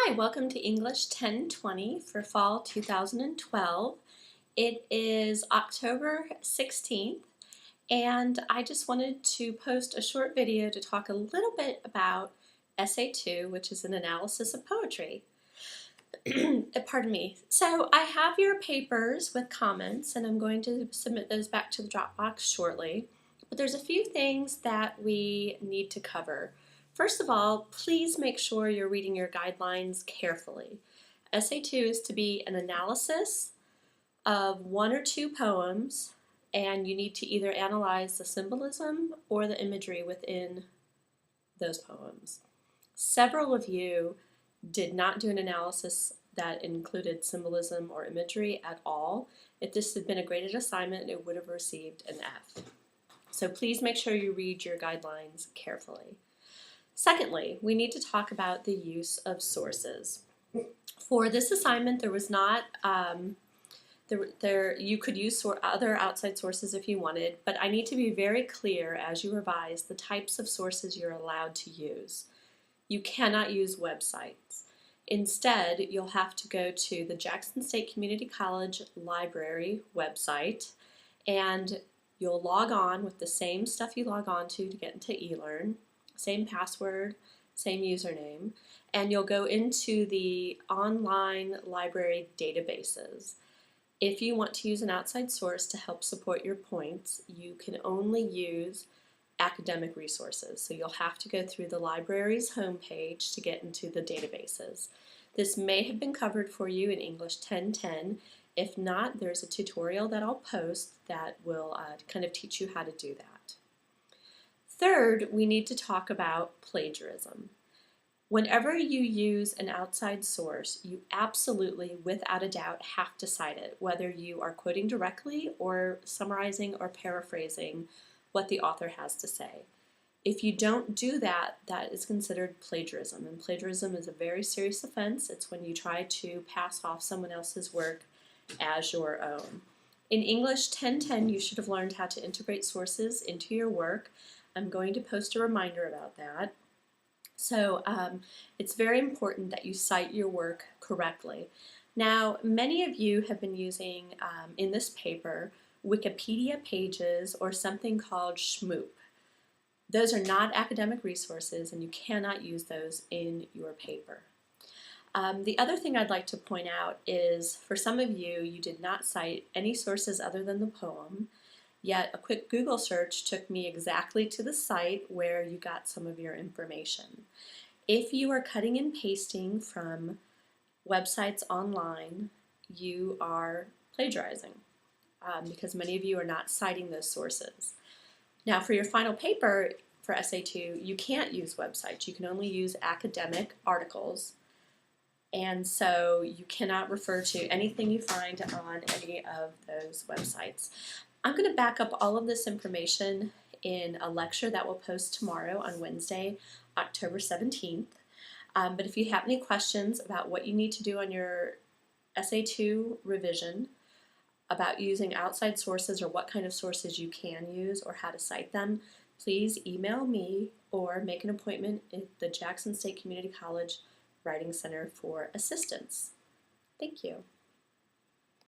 Hi, welcome to English 1020 for fall 2012. It is October 16th and I just wanted to post a short video to talk a little bit about Essay 2, which is an analysis of poetry. Pardon me. So I have your papers with comments and I'm going to submit those back to the Dropbox shortly. But there's a few things that we need to cover. First of all, please make sure you're reading your guidelines carefully. Essay 2 is to be an analysis of one or two poems, and you need to either analyze the symbolism or the imagery within those poems. Several of you did not do an analysis that included symbolism or imagery at all. If this had been a graded assignment, it would have received an F. So please make sure you read your guidelines carefully. Secondly, we need to talk about the use of sources. For this assignment, there was not, you could use other outside sources if you wanted, but I need to be very clear as you revise the types of sources you're allowed to use. You cannot use websites. Instead, you'll have to go to the Jackson State Community College Library website and you'll log on with the same stuff you log on to get into eLearn. Same password, same username, and you'll go into the online library databases. If you want to use an outside source to help support your points, you can only use academic resources. So you'll have to go through the library's homepage to get into the databases. This may have been covered for you in English 1010. If not, there's a tutorial that I'll post that will kind of teach you how to do that. Third, we need to talk about plagiarism. Whenever you use an outside source, you absolutely, without a doubt, have to cite it, whether you are quoting directly or summarizing or paraphrasing what the author has to say. If you don't do that, that is considered plagiarism, and plagiarism is a very serious offense. It's when you try to pass off someone else's work as your own. In English 1010, you should have learned how to integrate sources into your work. I'm going to post a reminder about that. So it's very important that you cite your work correctly. Now, many of you have been using, in this paper, Wikipedia pages or something called Shmoop. Those are not academic resources and you cannot use those in your paper. The other thing I'd like to point out is for some of you, you did not cite any sources other than the poem. Yet a quick Google search took me exactly to the site where you got some of your information. If you are cutting and pasting from websites online, you are plagiarizing because many of you are not citing those sources. Now for your final paper for Essay 2, you can't use websites. You can only use academic articles. And so you cannot refer to anything you find on any of those websites. I'm going to back up all of this information in a lecture that we'll post tomorrow on Wednesday, October 17th. But if you have any questions about what you need to do on your Essay 2 revision, about using outside sources or what kind of sources you can use or how to cite them, please email me or make an appointment at the Jackson State Community College Writing Center for assistance. Thank you.